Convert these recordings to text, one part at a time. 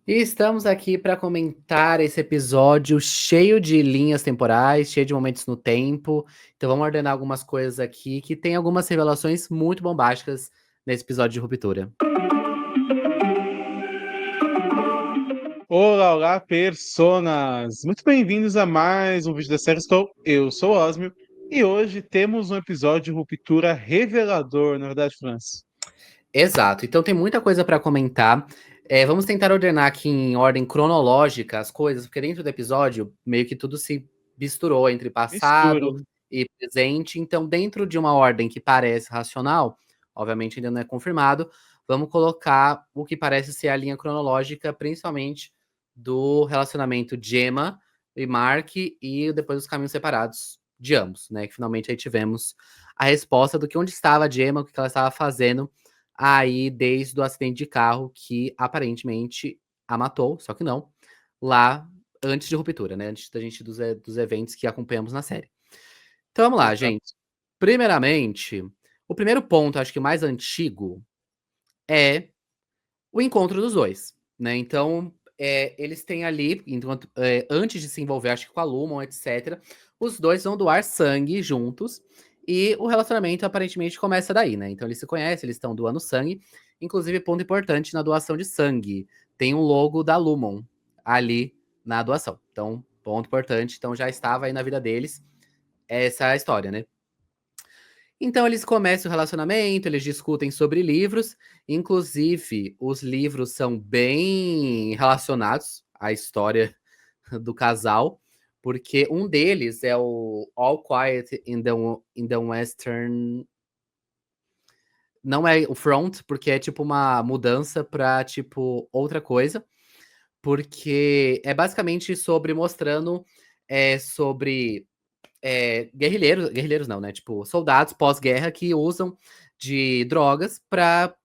E estamos aqui para comentar esse episódio cheio de linhas temporais, cheio de momentos no tempo. Então vamos ordenar algumas coisas aqui que tem algumas revelações muito bombásticas nesse episódio de Ruptura. Olá, olá, personas! Muito bem-vindos a mais um vídeo da série Estou. Eu sou o Osmio e hoje temos um episódio de ruptura revelador, na verdade, França. Exato. Então tem muita coisa para comentar. Vamos tentar ordenar aqui em ordem cronológica as coisas, porque dentro do episódio meio que tudo se misturou entre Mistura. passado e presente. Então, dentro de uma ordem que parece racional, obviamente ainda não é confirmado, vamos colocar o que parece ser a linha cronológica, principalmente do relacionamento Gemma e Mark e depois os caminhos separados de ambos, né? Que finalmente aí tivemos a resposta do que onde estava a Gemma, o que ela estava fazendo aí desde o acidente de carro que aparentemente a matou, só que não, lá antes de Ruptura, né? Antes da gente dos eventos que acompanhamos na série. Então vamos lá, gente. Exato. Primeiramente, o primeiro ponto, acho que mais antigo, é o encontro dos dois, né? Então, eles têm ali, antes de se envolver, acho que com a Lumon, etc., os dois vão doar sangue juntos e o relacionamento aparentemente começa daí, né? Então, eles se conhecem, eles estão doando sangue. Inclusive, ponto importante na doação de sangue: tem um logo da Lumon ali na doação. Então, ponto importante. Então, já estava aí na vida deles essa história, né? Então eles começam o relacionamento, eles discutem sobre livros, inclusive os livros são bem relacionados à história do casal, porque um deles é o All Quiet in the Western. Não é o Front, porque é tipo uma mudança para tipo outra coisa, porque é basicamente sobre mostrando sobre guerrilheiros não, né? Tipo, soldados pós-guerra que usam de drogas para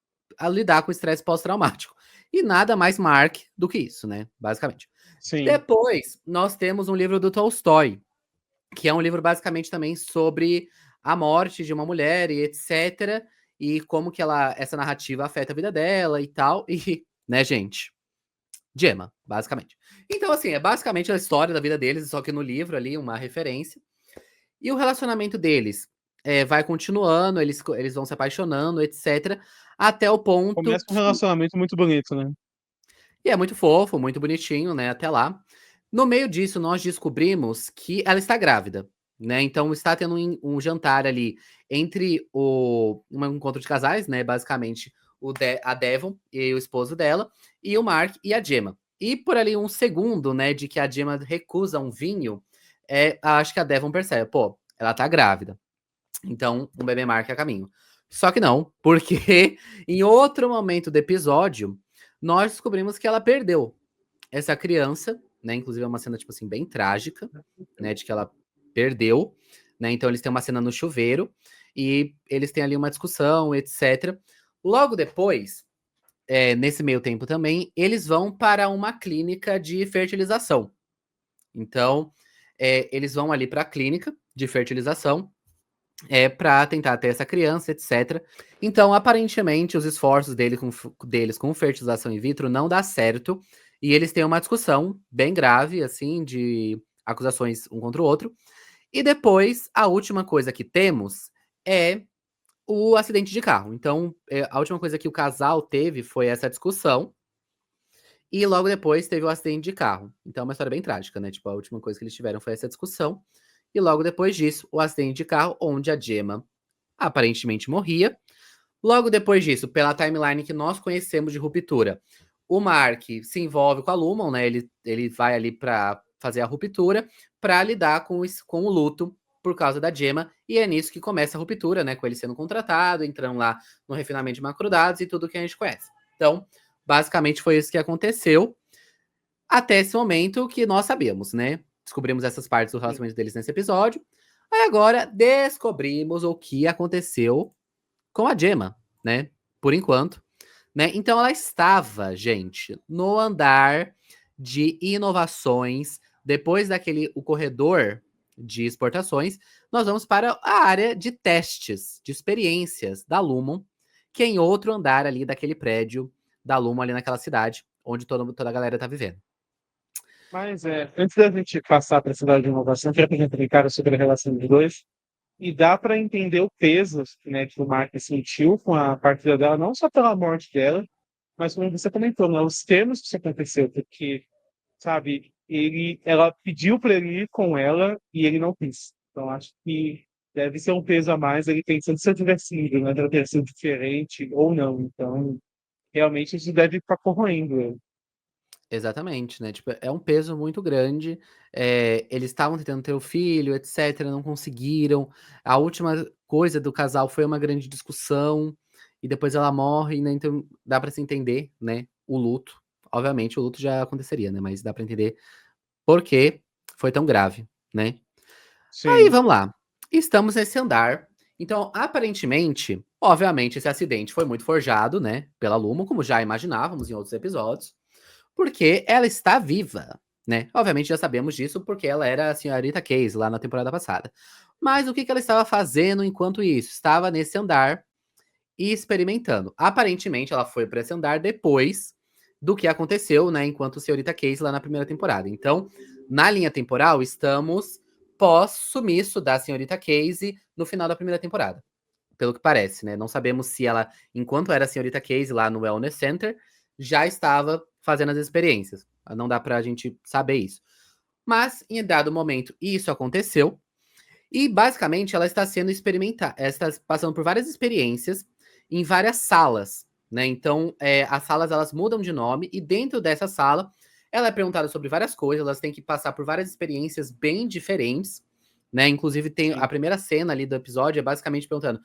lidar com o estresse pós-traumático. E nada mais Mark do que isso, né? Basicamente. Sim. Depois, nós temos um livro do Tolstói, que é um livro basicamente também sobre a morte de uma mulher e etc. E como que essa narrativa afeta a vida dela e tal. E, né, gente? Gemma, basicamente. Então, assim, é basicamente a história da vida deles, só que no livro ali, uma referência. E o relacionamento deles vai continuando, eles vão se apaixonando, etc. Até o ponto Começa um que. relacionamento muito bonito, né? E é muito fofo, muito bonitinho, né? Até lá. No meio disso, nós descobrimos que ela está grávida, né? Então está tendo um jantar ali entre um encontro de casais, né? Basicamente, a Devon e o esposo dela, e o Mark e a Gemma. E por ali um segundo, né, de que a Gemma recusa um vinho, acho que a Devon percebe, pô, ela tá grávida. Então, um bebê Mark é a caminho. Só que não, porque em outro momento do episódio, nós descobrimos que ela perdeu essa criança, né? Inclusive é uma cena, tipo assim, bem trágica, né? De que ela perdeu, né? Então eles têm uma cena no chuveiro e eles têm ali uma discussão, etc. Logo depois, nesse meio tempo também, eles vão para uma clínica de fertilização. Então, eles vão ali para a clínica de fertilização para tentar ter essa criança, etc. Então, aparentemente, os esforços deles com fertilização in vitro não dá certo e eles têm uma discussão bem grave, assim, de acusações um contra o outro. E depois, a última coisa que temos é o acidente de carro. Então, a última coisa que o casal teve foi essa discussão. E logo depois teve o acidente de carro. Então é uma história bem trágica, né? Tipo, a última coisa que eles tiveram foi essa discussão. E logo depois disso, o acidente de carro, onde a Gemma aparentemente morria. Logo depois disso, pela timeline que nós conhecemos de ruptura, o Mark se envolve com a Lumon, né? Ele vai ali para fazer a ruptura, para lidar com o luto por causa da Gemma, e é nisso que começa a ruptura, né? Com ele sendo contratado, entrando lá no refinamento de macrodados e tudo que a gente conhece. Então, basicamente foi isso que aconteceu até esse momento que nós sabemos, né? Descobrimos essas partes do Sim. relacionamento deles nesse episódio. Aí agora descobrimos o que aconteceu com a Gemma, né? Por enquanto, né? Então ela estava, gente, no andar de inovações. Depois daquele o corredor de exportações, nós vamos para a área de testes, de experiências da Lumon, que é em outro andar ali daquele prédio da Lumon ali naquela cidade, onde toda a galera tá vivendo. Mas antes da gente passar para a cidade de inovação, queria perguntar um cara sobre a relação dos dois. E dá para entender o peso, né, que o Mark sentiu com a partida dela, não só pela morte dela, mas como você comentou, né, os termos que isso aconteceu, porque, sabe, ela pediu para ele ir com ela e ele não quis. Então acho que deve ser um peso a mais ele pensando se eu tivesse ido, né, deve ter sido diferente ou não. Então, realmente isso deve ficar corroendo ele. Exatamente, né, tipo, é um peso muito grande, eles estavam tentando ter o filho, etcétera, não conseguiram. A última coisa do casal foi uma grande discussão, e depois ela morre, né, então dá pra se entender, né, o luto. Obviamente o luto já aconteceria, né, mas dá pra entender por que foi tão grave, né. Aí Sim, vamos lá, estamos nesse andar, então aparentemente, obviamente esse acidente foi muito forjado, né, pela Lumon, como já imaginávamos em outros episódios. Porque ela está viva, né. Obviamente já sabemos disso, porque ela era a senhorita Case lá na temporada passada. Mas o que que ela estava fazendo enquanto isso? Estava nesse andar e experimentando. Aparentemente ela foi para esse andar depois do que aconteceu, né, enquanto senhorita Case lá na primeira temporada. Então, na linha temporal, estamos pós-sumiço da senhorita Case no final da primeira temporada, pelo que parece, né. Não sabemos se ela, enquanto era a senhorita Case lá no Wellness Center, já estava fazendo as experiências. Não dá pra gente saber isso. Mas, em dado momento, isso aconteceu. E, basicamente, ela está sendo experimentada. Ela está passando por várias experiências em várias salas, né? Então, as salas elas mudam de nome. E dentro dessa sala, ela é perguntada sobre várias coisas. Elas têm que passar por várias experiências bem diferentes, né? Inclusive, tem a sim. primeira cena ali do episódio é basicamente perguntando: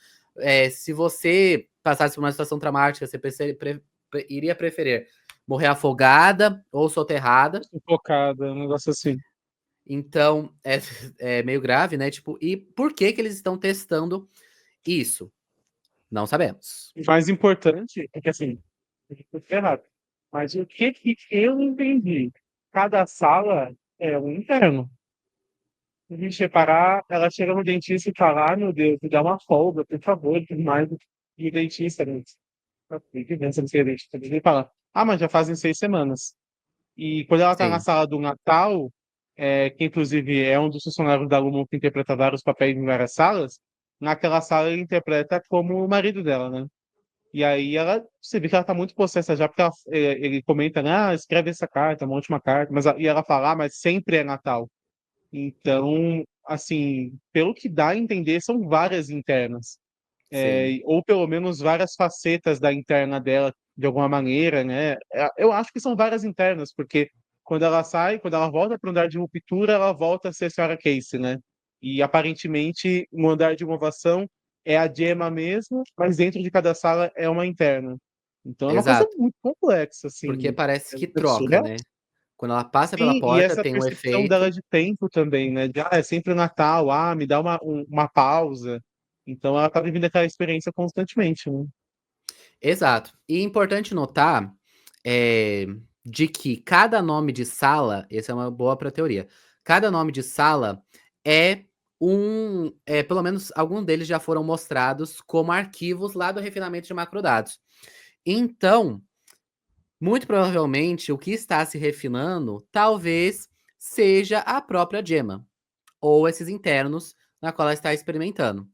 se você passasse por uma situação traumática, você iria preferir morrer afogada ou soterrada? Sufocada, um negócio assim. Então, é meio grave, né? Tipo, e por que que eles estão testando isso? Não sabemos. O mais importante é que, assim, eu tô errado, mas o que que eu entendi? Cada sala é um interno. Se a gente reparar, ela chega no dentista e fala, ah, meu Deus, me dá uma folga, por favor, e tudo mais. E o dentista, né? Que criança não sei, dentista, ele fala, ah, mas já fazem 6 semanas. E quando ela tá na Sim, sala do Natal, que inclusive é um dos funcionários da Lumon que interpreta vários papéis em várias salas, naquela sala ele interpreta como o marido dela, né? E aí você vê que ela tá muito possessa já, porque ele comenta, né, ah, escreve essa carta, uma última carta, e ela fala, ah, mas sempre é Natal. Então, assim, pelo que dá a entender, são várias internas. sim. Ou pelo menos várias facetas da interna dela, de alguma maneira, né? Eu acho que são várias internas, porque quando ela sai, quando ela volta para o andar de ruptura, ela volta a ser a Sarah Casey, né? E aparentemente, no andar de inovação é a Gemma mesmo, mas dentro de cada sala é uma interna. Então é uma coisa Exato. muito complexa, Porque assim. parece que É troca, surreal. né? Quando ela passa pela Sim, e porta, essa tem um percepção dela efeito. de tempo também, né? É sempre Natal, ah, me dá uma pausa. Então ela tá vivendo aquela experiência constantemente, né? Exato. E é importante notar é, de que cada nome de sala, essa é uma boa pra teoria. Cada nome de sala é pelo menos alguns deles já foram mostrados como arquivos lá do refinamento de macrodados. Então, muito provavelmente, o que está se refinando talvez seja a própria Gemma, ou esses internos na qual ela está experimentando,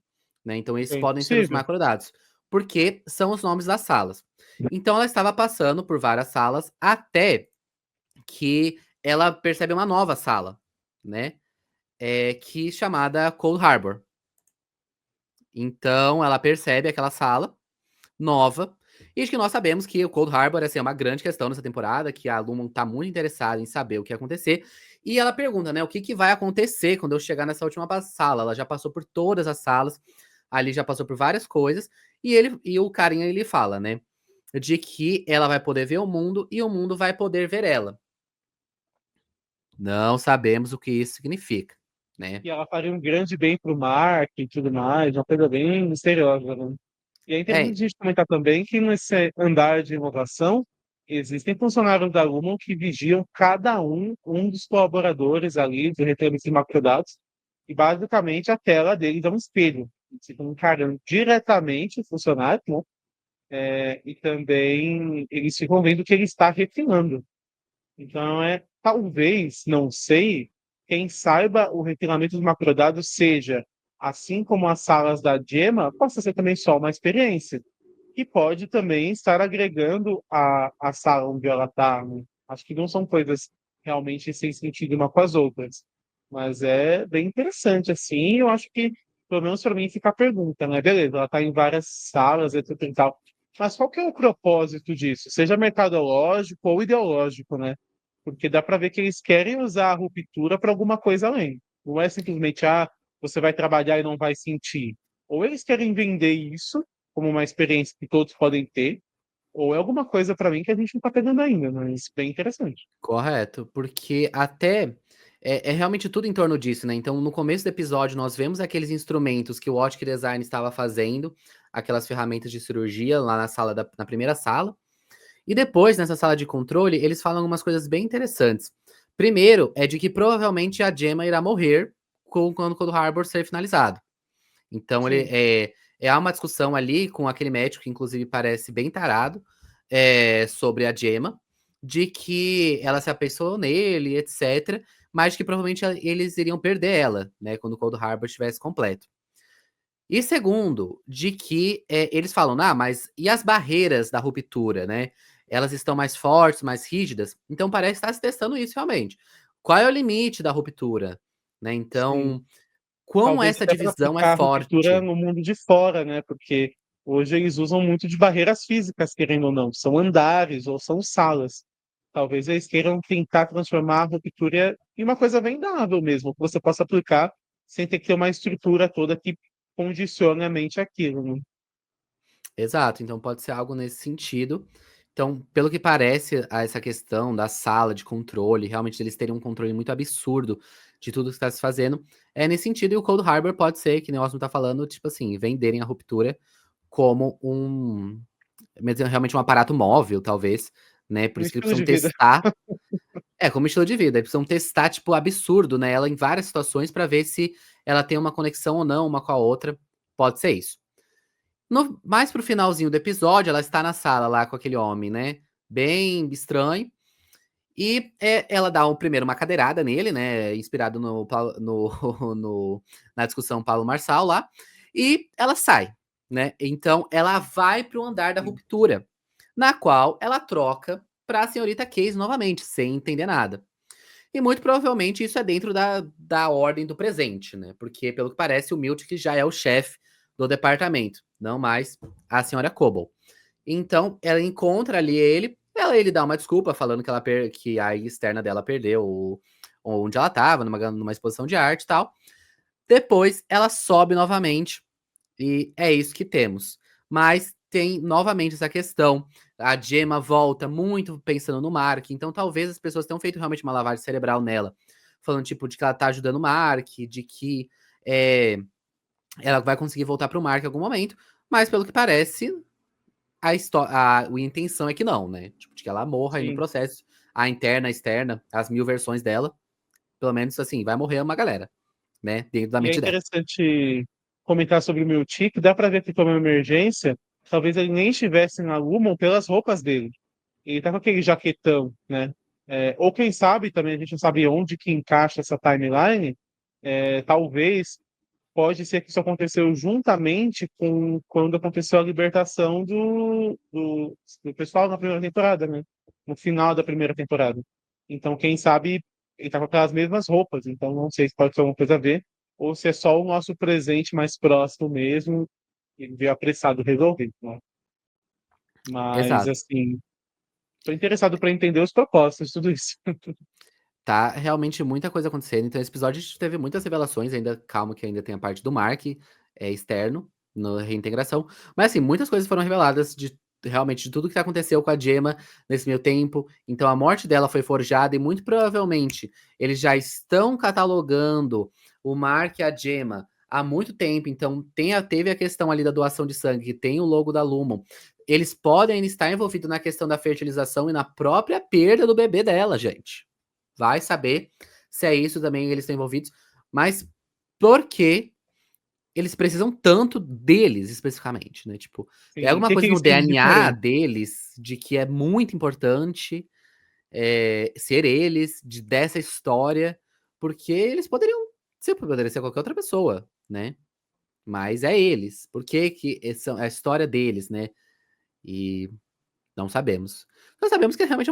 né? Então, esses Bem podem ser os possível. macrodados, porque são os nomes das salas. Então, ela estava passando por várias salas até que ela percebe uma nova sala, né? Que é chamada Cold Harbor. Então, ela percebe aquela sala nova. E acho que nós sabemos que o Cold Harbor assim, é uma grande questão nessa temporada, que a Lumon tá muito interessada em saber o que ia acontecer. E ela pergunta, né, o que, que vai acontecer quando eu chegar nessa última sala? Ela já passou por todas as salas, ali já passou por várias coisas, e o carinha ele fala, né, de que ela vai poder ver o mundo e o mundo vai poder ver ela. Não sabemos o que isso significa, né? E ela faria um grande bem para o marketing e tudo mais, uma coisa bem misteriosa, né? E é interessante É, a gente comentar também que nesse andar de inovação existem funcionários da Lumon que vigiam cada um dos colaboradores ali do retrievo de macrodados, e basicamente a tela deles é um espelho. Eles ficam encarando diretamente o funcionário, né? e também eles ficam vendo que ele está refinando. Então, talvez, não sei, quem saiba o refinamento dos macrodados seja, assim como as salas da Gemma, possa ser também só uma experiência. E pode também estar agregando a sala onde ela está. Né? Acho que não são coisas realmente sem sentido uma com as outras. Mas é bem interessante, assim. Eu acho que, pelo menos para mim, fica a pergunta, né? Beleza, ela está em várias salas, etc e tal. Mas qual que é o propósito disso? Seja mercadológico ou ideológico, né? Porque dá para ver que eles querem usar a ruptura para alguma coisa além. Não é simplesmente, você vai trabalhar e não vai sentir. Ou eles querem vender isso como uma experiência que todos podem ter, ou é alguma coisa para mim que a gente não está pegando ainda, mas bem interessante. Correto, porque até é realmente tudo em torno disso, né? Então, no começo do episódio, nós vemos aqueles instrumentos que o Optic Design estava fazendo, aquelas ferramentas de cirurgia lá na primeira sala. E depois, nessa sala de controle, eles falam algumas coisas bem interessantes. Primeiro, é de que provavelmente a Gemma irá morrer quando o Harbor ser finalizado. Então, Sim. há uma discussão ali com aquele médico, que inclusive parece bem tarado, sobre a Gemma, de que ela se apeiçoou nele, etc. Mas que provavelmente eles iriam perder ela, né? Quando o Cold Harbor estivesse completo. E segundo, de que eles falam, mas e as barreiras da ruptura, né? Elas estão mais fortes, mais rígidas. Então parece estar se testando isso realmente. Qual é o limite da ruptura? Né? Sim. Então, quão Talvez essa até para divisão é aplicar a ruptura forte. no mundo de fora, né? Porque hoje eles usam muito de barreiras físicas, querendo ou não. São andares ou são salas. Talvez eles queiram tentar transformar a ruptura em uma coisa vendável mesmo, que você possa aplicar sem ter que ter uma estrutura toda que condicione a mente àquilo, né? Exato, então pode ser algo nesse sentido. Então, pelo que parece, essa questão da sala de controle, realmente eles terem um controle muito absurdo de tudo que está se fazendo, é nesse sentido, e o Cold Harbor pode ser, que nem o Osmo tá falando, tipo assim, venderem a ruptura como realmente um aparato móvel, talvez, né? Por Um isso que eles estilo precisam de vida. testar, como estilo de vida, eles precisam testar, tipo, absurdo, né? Ela em várias situações para ver se ela tem uma conexão ou não uma com a outra. Pode ser isso. Mais pro finalzinho do episódio, ela está na sala lá com aquele homem, né? Bem estranho. E ela dá primeiro uma cadeirada nele, né? Inspirado na discussão Paulo Marçal lá. E ela sai, né? Então ela vai pro andar da Sim. ruptura, na qual ela troca pra senhorita Case novamente, sem entender nada. E muito provavelmente isso é dentro da ordem do presente, né? Porque, pelo que parece, o Miltic já é o chefe do departamento, não mais a senhora Coble. Então, ela encontra ali ele dá uma desculpa, falando que a externa dela perdeu onde ela estava, numa exposição de arte e tal. Depois, ela sobe novamente, e é isso que temos. Mas tem novamente essa questão. A Gemma volta muito pensando no Mark, então talvez as pessoas tenham feito realmente uma lavagem cerebral nela. Falando, tipo, de que ela tá ajudando o Mark, de que é, ela vai conseguir voltar pro Mark em algum momento. Mas pelo que parece, a intenção é que não, né? Tipo, de que ela morra aí no Sim. processo. A interna, a externa, as 1000 versões dela. Pelo menos assim, vai morrer uma galera, né? Dentro da E é mente dela. interessante comentar sobre o meu tique. Dá para ver que foi uma emergência. Talvez ele nem estivesse na Lumon pelas roupas dele. Ele tá com aquele jaquetão, né? Ou quem sabe, também a gente não sabe onde que encaixa essa timeline. Talvez pode ser que isso aconteceu juntamente com quando aconteceu a libertação do pessoal na primeira temporada, né? No final da primeira temporada. Então, quem sabe ele tá com aquelas mesmas roupas. Então, não sei se pode ter alguma coisa a ver ou se é só o nosso presente mais próximo mesmo e ele veio apressado resolver, né? Mas, Exato. assim, estou interessado para entender os propósitos de tudo isso. Tá realmente muita coisa acontecendo. Então, esse episódio a gente teve muitas revelações. Ainda, calma, que ainda tem a parte do Mark, externo, na reintegração. Mas, assim, muitas coisas foram reveladas realmente de tudo que aconteceu com a Gemma nesse meio tempo. Então, a morte dela foi forjada e muito provavelmente eles já estão catalogando o Mark e a Gemma há muito tempo. Então, teve a questão ali da doação de sangue, que tem o logo da Lumon. Eles podem ainda estar envolvidos na questão da fertilização e na própria perda do bebê dela, gente. Vai saber se é isso também eles estão envolvidos. Mas por que eles precisam tanto deles, especificamente, né, tipo, tem Sim, o alguma que que coisa no eles têm de DNA diferente? deles, de que é muito importante, ser eles, dessa história, porque eles poderia ser qualquer outra pessoa, né, mas é eles. Por que que são é a história deles, né, e não sabemos. Nós sabemos que realmente Sim.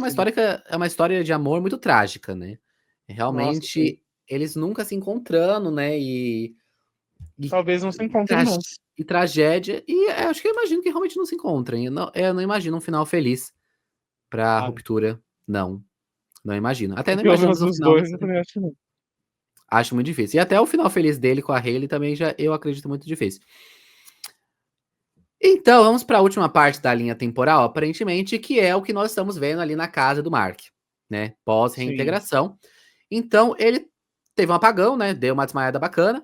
é uma história de amor muito trágica, né. Nossa, sim. Realmente, eles nunca se encontrando, né, e Talvez não se e encontrem trage nunca. e tragédia, e acho que eu imagino que realmente não se encontrem. Eu não imagino um final feliz pra Ah, ruptura, não. Não imagino. Até não pelo imaginamos menos o os final dois dessa eu também temporada. acho que não. Acho muito difícil. E até o final feliz dele com a Hailey também já eu acredito muito difícil. Então, vamos para a última parte da linha temporal, aparentemente, que é o que nós estamos vendo ali na casa do Mark, né? Sim. Pós-reintegração. Então, ele teve um apagão, né? Deu uma desmaiada bacana.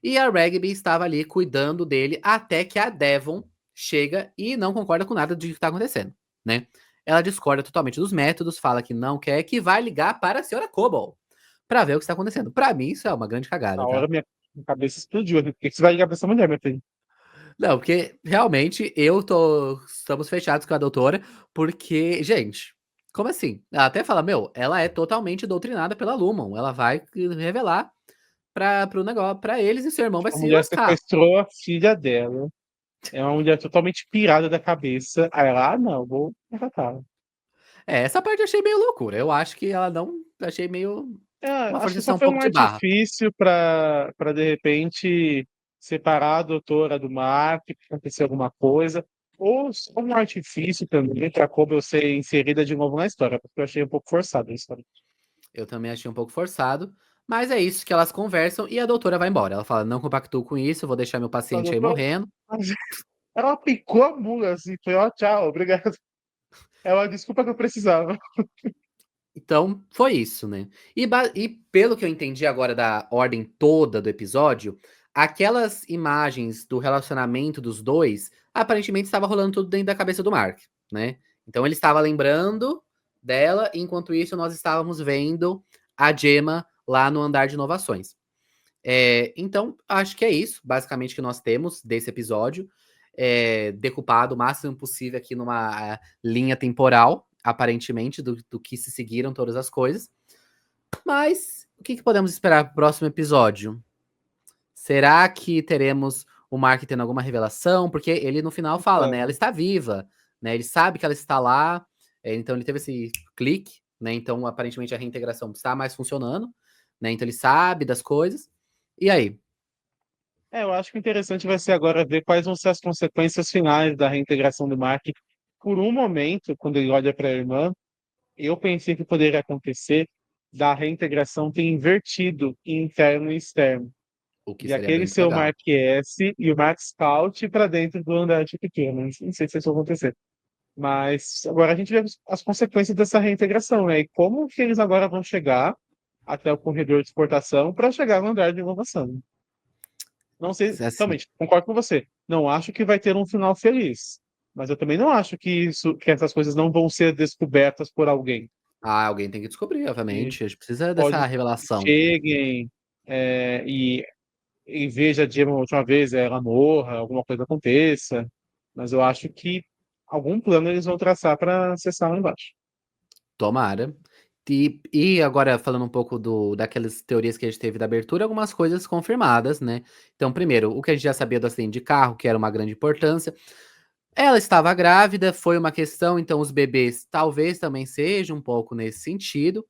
E a Ragby estava ali cuidando dele até que a Devon chega e não concorda com nada do que está acontecendo, né? Ela discorda totalmente dos métodos, fala que não quer, que vai ligar para a senhora Cobble para ver o que está acontecendo. Para mim, isso é uma grande Na cagada, hora tá? minha cabeça explodiu, né, por que que você vai ligar pra essa mulher, meu filho? Não, porque realmente estamos fechados com a doutora, porque, gente, como assim? Ela até fala, meu, ela é totalmente doutrinada pela Lumon, ela vai revelar para o negócio, para eles e seu irmão vai A se mulher lascar. sequestrou a filha dela, é uma mulher totalmente pirada da cabeça, aí ela: "Ah não, vou matar". É, essa parte eu achei meio loucura. Eu acho que ela não, achei meio É, uma acho que só forçação um foi pouco um de barra. artifício pra de repente separar a doutora do Mark, pra acontecer alguma coisa, ou só um artifício também pra Cobble ser inserida de novo na história, porque eu achei um pouco forçado a história. Eu também achei um pouco forçado, mas é isso que elas conversam e a doutora vai embora. Ela fala, não compactuo com isso, vou deixar meu A paciente aí doutora morrendo. ela picou a mula, assim, foi: "Ó, tchau, obrigado". É uma desculpa que eu precisava. Então, foi isso, né. E pelo que eu entendi agora da ordem toda do episódio, aquelas imagens do relacionamento dos 2, aparentemente estava rolando tudo dentro da cabeça do Mark, né. Então ele estava lembrando dela, enquanto isso nós estávamos vendo a Gemma lá no andar de inovações. Então acho que é isso, basicamente, que nós temos desse episódio, decupado o máximo possível aqui numa linha temporal, aparentemente, do que se seguiram todas as coisas. Mas o que podemos esperar para o próximo episódio? Será que teremos o Mark tendo alguma revelação? Porque ele no final fala, né? Ela Então, está viva, né? Ele sabe que ela está lá, então ele teve esse clique, né? Então aparentemente a reintegração está mais funcionando, né? Então ele sabe das coisas. E aí? eu acho que o interessante vai ser agora ver quais vão ser as consequências finais da reintegração do Mark. Por um momento, quando ele olha pra irmã, eu pensei que poderia acontecer da reintegração ter invertido em interno e externo. O que De seria aquele bem ser o legal. Mark S e o Mark Scout para dentro do andante pequeno. Não sei se isso vai acontecer. Mas agora a gente vê as consequências dessa reintegração, né? E como que eles agora vão chegar até o corredor de exportação para chegar no andar de inovação. Não sei, Assim, realmente, concordo com você. Não acho que vai ter um final feliz. Mas eu também não acho que essas coisas não vão ser descobertas por alguém. alguém tem que descobrir, E obviamente. A gente precisa pode dessa ser que revelação. cheguem, e em vez de a Gemma, a última vez, ela morra, alguma coisa aconteça. Mas eu acho que algum plano eles vão traçar para acessar lá embaixo. Tomara. E agora falando um pouco daquelas teorias que a gente teve da abertura, algumas coisas confirmadas, né? Então, primeiro, o que a gente já sabia do acidente de carro, que era uma grande importância. Ela estava grávida, foi uma questão, então os bebês talvez também seja um pouco nesse sentido.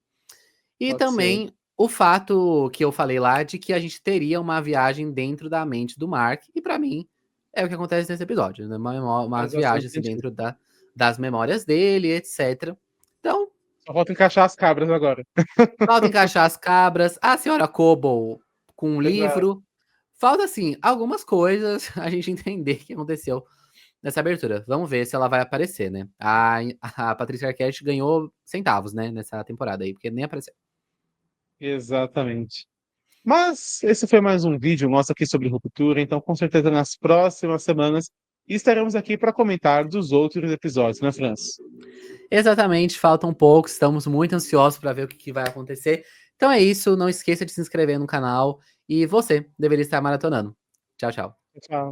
E Pode ser. também o fato que eu falei lá de que a gente teria uma viagem dentro da mente do Mark, e pra mim é o que acontece nesse episódio, né? Faz Umas bastante viagens assim, sentido. dentro das memórias dele, etc. Então, Só falta encaixar as cabras agora. falta encaixar as cabras, a senhora Cobble com um Exato. livro. Falta, assim, algumas coisas a gente entender o que aconteceu nessa abertura. Vamos ver se ela vai aparecer, né? A Patrícia Arquette ganhou centavos, né? Nessa temporada aí, porque nem apareceu. Exatamente. Mas esse foi mais um vídeo nosso aqui sobre ruptura, então com certeza nas próximas semanas estaremos aqui para comentar dos outros episódios, né, França? Exatamente, falta um pouco, estamos muito ansiosos para ver o que vai acontecer. Então é isso, não esqueça de se inscrever no canal e você deveria estar maratonando. Tchau, tchau. Tchau.